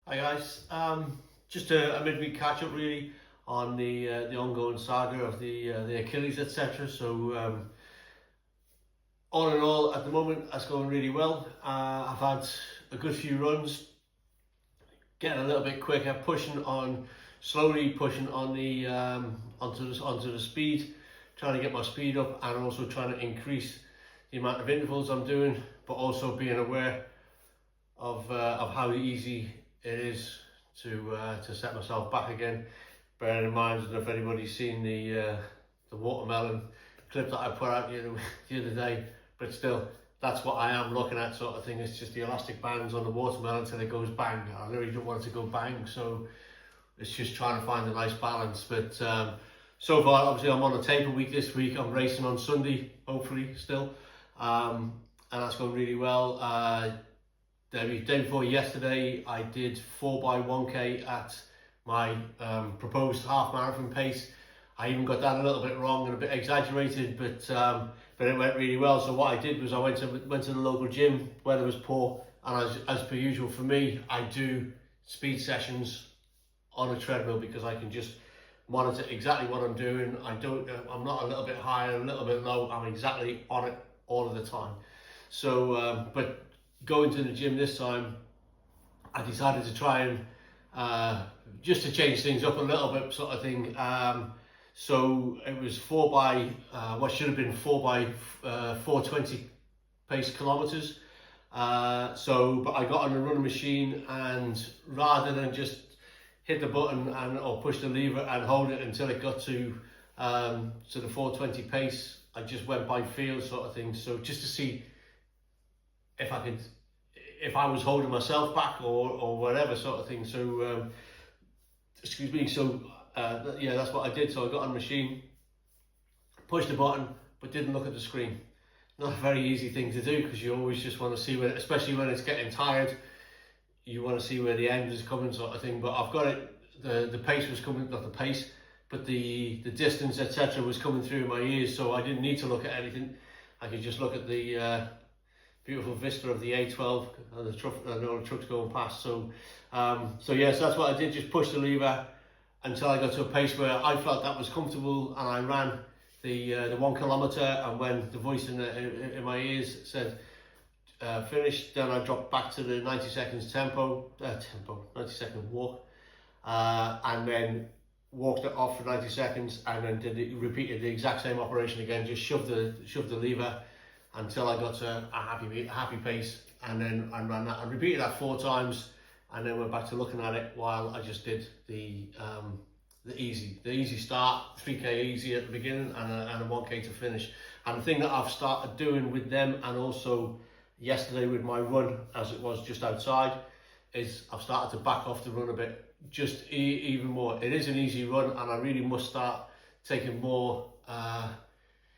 Hi guys, just a midweek catch up really on the ongoing saga of the Achilles, etc. So all in all, at the moment that's going really well. I've had a good few runs, getting a little bit quicker, slowly pushing on the onto the speed, trying to get my speed up, and also trying to increase the amount of intervals I'm doing, but also being aware of how easy it is to set myself back again. Bearing in mind that if anybody's seen the watermelon clip that I put out the other day, but still, that's what I am looking at, sort of thing. It's just the elastic bands on the watermelon until it goes bang. I really don't want it to go bang, so it's just trying to find a nice balance. But so far, obviously, I'm on a taper week this week. I'm racing on Sunday, hopefully, still, and that's going really well. The day before yesterday, I did 4x1k at my proposed half marathon pace. I even got that a little bit wrong and a bit exaggerated, but it went really well. So what I did was I went to the local gym. Weather was poor, and as per usual for me, I do speed sessions on a treadmill because I can just monitor exactly what I'm doing. I'm not a little bit higher, a little bit low. I'm exactly on it all of the time. So, but going to the gym this time, I decided to try and just to change things up a little bit, sort of thing. So it was what should have been 4x420 pace kilometers. But I got on the running machine, and rather than just hit the button or push the lever and hold it until it got to the 420 pace, I just went by feel, sort of thing. So just to see if I was holding myself back or whatever, sort of thing. So excuse me. So yeah, that's what I did. So I got on the machine, pushed the button, but didn't look at the screen. Not a very easy thing to do, because you always just want to see where, especially when it's getting tired, you want to see where the end is coming, sort of thing. But I've got it. The pace was coming, not the pace, but the distance, etc., was coming through my ears, so I didn't need to look at anything. I could just look at the beautiful vista of the A12 and the trucks going past. So yes, that's what I did. Just push the lever until I got to a pace where I felt that was comfortable, and I ran the 1 kilometer. And when the voice in my ears said finished, then I dropped back to the 90 seconds 90 second walk, and then walked it off for 90 seconds, and then repeated the exact same operation again. Just shoved the lever until I got to a happy pace, and then I ran that. I repeated that 4 times, and then went back to looking at it while I just did the easy start, 3k easy at the beginning, and a 1k to finish. And the thing that I've started doing with them, and also yesterday with my run, as it was just outside, is I've started to back off the run a bit, just even more. It is an easy run, and I really must start taking more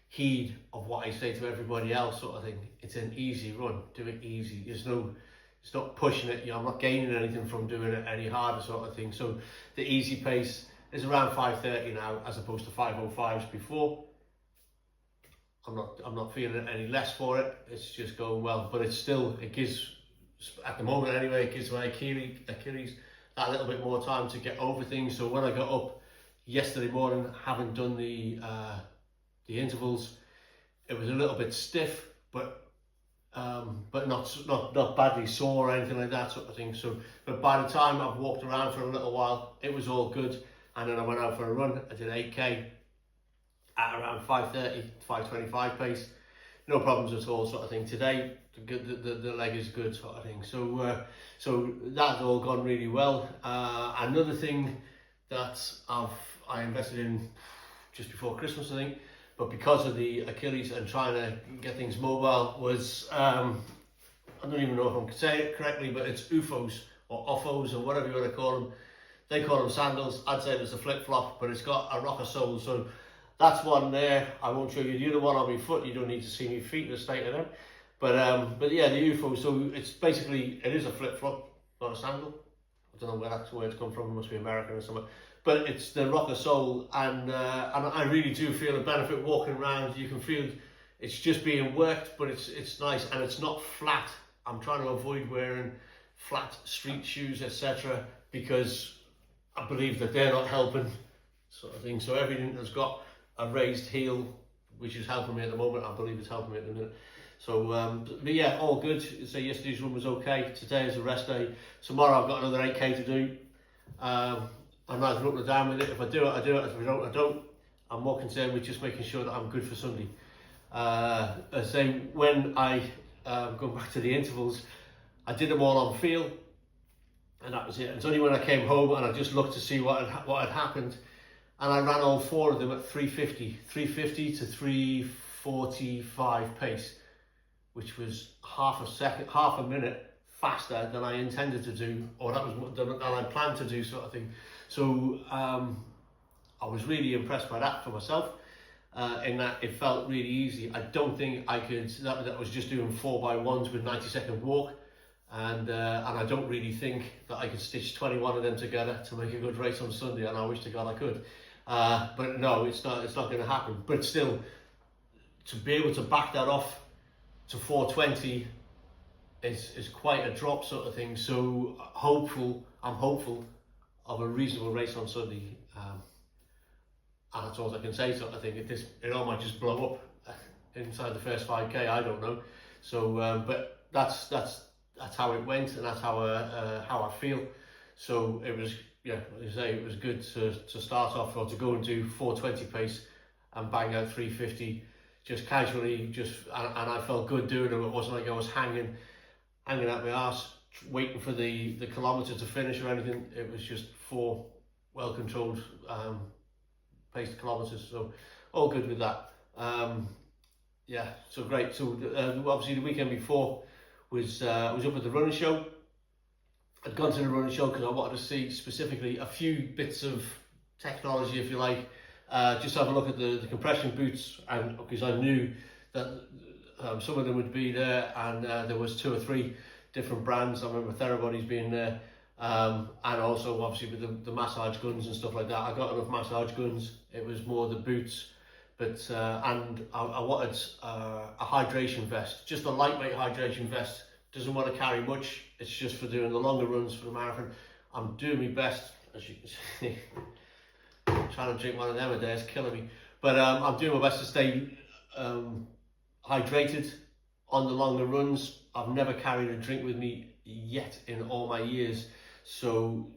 heed of what I say to everybody else, sort of thing. It's an easy run, do it easy. It's not pushing it, I'm not gaining anything from doing it any harder, sort of thing. So the easy pace is around 5:30 now, as opposed to 5:05s before. I'm not feeling any less for it. It's just going well, but it gives, at the moment anyway, it gives my Achilles that little bit more time to get over things. So when I got up yesterday morning, having done the intervals, it was a little bit stiff, but not badly sore or anything like that, sort of thing. So, but by the time I've walked around for a little while, it was all good. And then I went out for a run. I did 8k at around 5:30, 5:25 pace. No problems at all, sort of thing. Today, the leg is good, sort of thing. So that's all gone really well. Another thing that I invested in just before Christmas, I think, but because of the Achilles and trying to get things mobile, was I don't even know if I'm saying it correctly, but it's UFOs or OFOs or whatever you want to call them. They call them sandals. I'd say it's a flip-flop, but it's got a rocker sole. So that's one there. I won't show you the other one on my foot. You don't need to see my feet, the state of them. But yeah, the UFO. So it's basically, it is a flip-flop, not a sandal. I don't know where that's where it's come from. It must be American or something. But it's the rocker sole, and I really do feel a benefit walking around. You can feel it's just being worked, but it's nice, and it's not flat. I'm trying to avoid wearing flat street shoes, etc., because I believe that they're not helping, sort of thing. So everything that's got a raised heel, which is helping me at the moment, I believe it's helping me at the minute. So, but yeah, all good. So yesterday's run was okay. Today is a rest day. Tomorrow I've got another 8k to do. I'm neither up or down with it. If I do it, I do it. If I don't, I don't. I'm more concerned with just making sure that I'm good for Sunday. I say when I go back to the intervals, I did them all on feel, and that was it. It's only when I came home and I just looked to see what had happened, and I ran all 4 of them at 350 to 345 pace, which was half a minute faster than I intended to do, or that was than I planned to do, sort of thing. So I was really impressed by that for myself, in that it felt really easy. I don't think I could, that was just doing 4x1s with 90-second walk, and I don't really think that I could stitch 21 of them together to make a good race on Sunday, and I wish to God I could. But no, it's not going to happen. But still, to be able to back that off to 420 is quite a drop, sort of thing. So I'm hopeful of a reasonable race on Sunday. And that's all I can say, sort of thing. It all might just blow up inside the first 5k, I don't know. So, but that's how it went, and that's how I feel. So it was, yeah, as I say, it was good to start off, or to go and do 420 pace and bang out 350 just casually, and I felt good doing it. It wasn't like I was hanging out my arse waiting for the kilometre to finish or anything. It was just 4 well controlled paced kilometres, so all good with that. Yeah, so great. So obviously the weekend before was up at the running show. I'd gone to the running show because I wanted to see specifically a few bits of technology, if you like. Just have a look at the compression boots, and because I knew that some of them would be there, and there was 2 or 3 different brands. I remember Therabody's being there, and also obviously with the massage guns and stuff like that. I got enough massage guns. It was more the boots, but and I wanted a hydration vest, just a lightweight hydration vest. Doesn't want to carry much. It's just for doing the longer runs for the marathon. I'm doing my best, as you can see. Trying to drink one of them a day is killing me, but I'm doing my best to stay hydrated on the longer runs. I've never carried a drink with me yet in all my years, so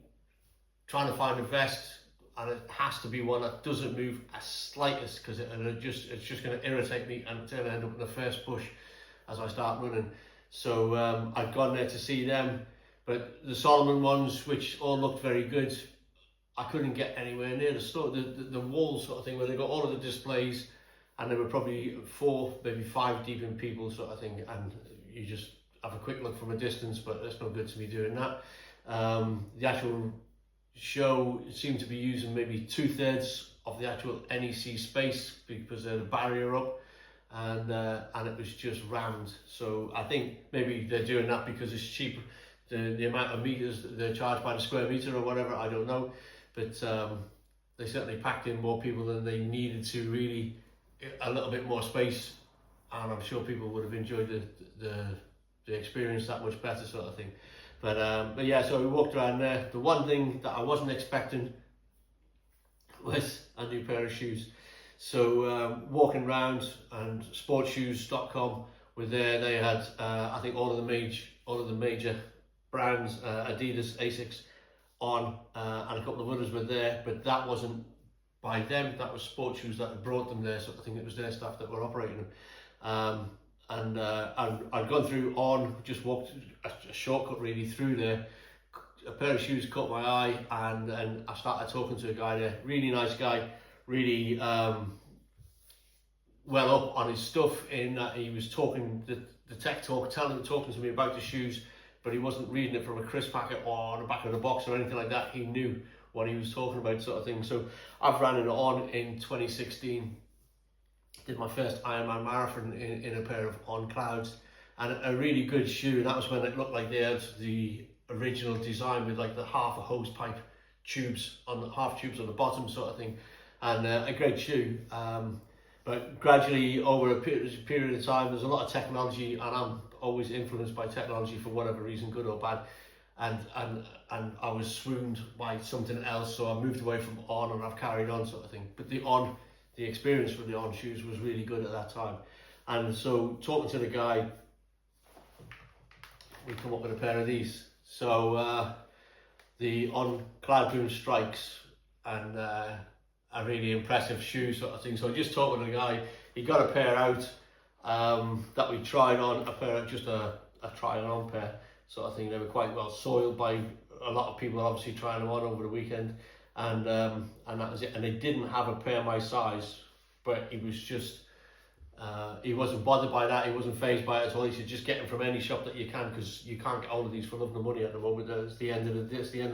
trying to find a vest, and it has to be one that doesn't move as slightest, because it's just going to irritate me, and it's going to end up in the first push as I start running. So I've gone there to see them, but the Solomon ones, which all looked very good, I couldn't get anywhere near the store, the wall sort of thing, where they got all of the displays, and there were probably 4, maybe 5 deep in people, sort of thing, and you just have a quick look from a distance, but it's no good to me doing that. The actual show seemed to be using maybe 2/3 of the actual NEC space because they had a barrier up, and it was just rammed. So I think maybe they're doing that because it's cheap, the amount of meters they're charged by the square meter or whatever, I don't know. But they certainly packed in more people than they needed to, really, a little bit more space, and I'm sure people would have enjoyed the experience that much better, sort of thing. But yeah, so we walked around there. The one thing that I wasn't expecting was a new pair of shoes. So walking around, and sportshoes.com were there. They had I think all of the major brands, Adidas, Asics on, and a couple of others were there, but that wasn't by them. That was Sports Shoes that had brought them there, sort of thing. It was their staff that were operating them. And I'd gone through just walked a shortcut really through there. A pair of shoes caught my eye, and I started talking to a guy there. Really nice guy, really well up on his stuff, in that he was talking the tech talk, talking to me about the shoes, but he wasn't reading it from a crisp packet or on the back of the box or anything like that. He knew what he was talking about, sort of thing. So I've ran it on in 2016. Did my first Ironman marathon in a pair of On Clouds, and a really good shoe. And that was when it looked like they had the original design with like the half a hose pipe tubes on the bottom, sort of thing, and a great shoe. But But gradually, over a period of time, there's a lot of technology, and I'm always influenced by technology for whatever reason, good or bad. And I was swooned by something else, so I moved away from On, and I've carried on, sort of thing. But the experience with the On shoes was really good at that time. And so talking to the guy, we come up with a pair of these. So the On Cloud Boom Strikes, and a really impressive shoe, sort of thing. So just talking to the guy, he got a pair out that we tried on, just a try on pair, sort of thing. They were quite well soiled by a lot of people, obviously trying them on over the weekend, and that was it. And they didn't have a pair my size, but he was just he wasn't bothered by that. He wasn't phased by it at all. He said, just get them from any shop that you can, because you can't get all of these for love nor money at the moment. It's the end of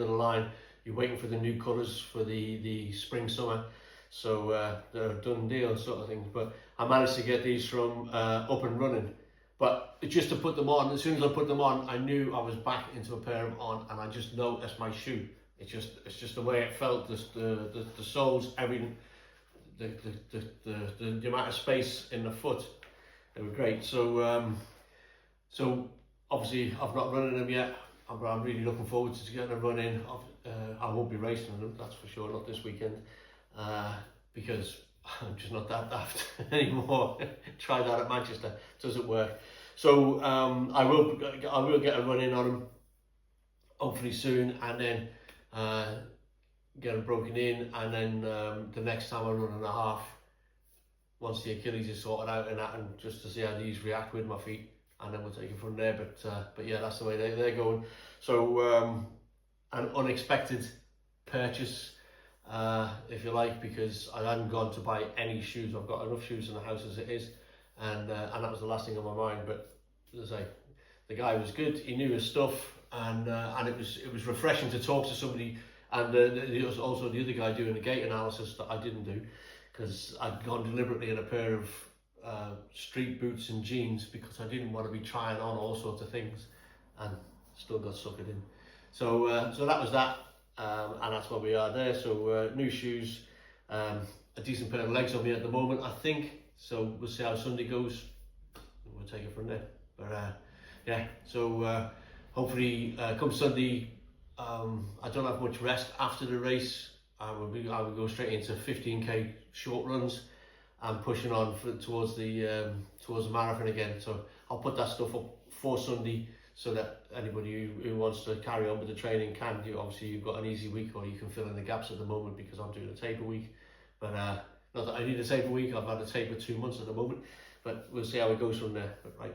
the line. You're waiting for the new colours for the spring summer, so they're a done deal, sort of thing. But I managed to get these from Up and Running. But just to put them on, as soon as I put them on, I knew I was back into a pair of On, and I just noticed my shoe. It's just the way it felt, the soles, everything, the amount of space in the foot. They were great. So so obviously I've not running them yet. I'm really looking forward to getting them running. I won't be racing them, that's for sure, not this weekend, because I'm just not that daft anymore. Tried that at Manchester, doesn't work. So I will get a run in on them hopefully soon, and then get them broken in, and then the next time I run and a half, once the Achilles is sorted out and that, and just to see how these react with my feet, and then we'll take it from there. But yeah, that's the way they're going. So an unexpected purchase, if you like, because I hadn't gone to buy any shoes. I've got enough shoes in the house as it is, and that was the last thing on my mind. But as I say, the guy was good. He knew his stuff, and it was refreshing to talk to somebody. And there was also the other guy doing the gait analysis that I didn't do, because I'd gone deliberately in a pair of street boots and jeans, because I didn't want to be trying on all sorts of things, and still got suckered in. So so that was that, and that's where we are there. So new shoes, a decent pair of legs on me at the moment, I think. So we'll see how Sunday goes. We'll take it from there. But yeah, so hopefully come Sunday, I don't have much rest after the race. I will go straight into 15k short runs and pushing on towards the marathon again. So I'll put that stuff up for Sunday, so that anybody who wants to carry on with the training can. Obviously you've got an easy week, or you can fill in the gaps at the moment, because I'm doing a taper week. But not that I need a taper week. I've had a taper 2 months at the moment, but we'll see how it goes from there. But right,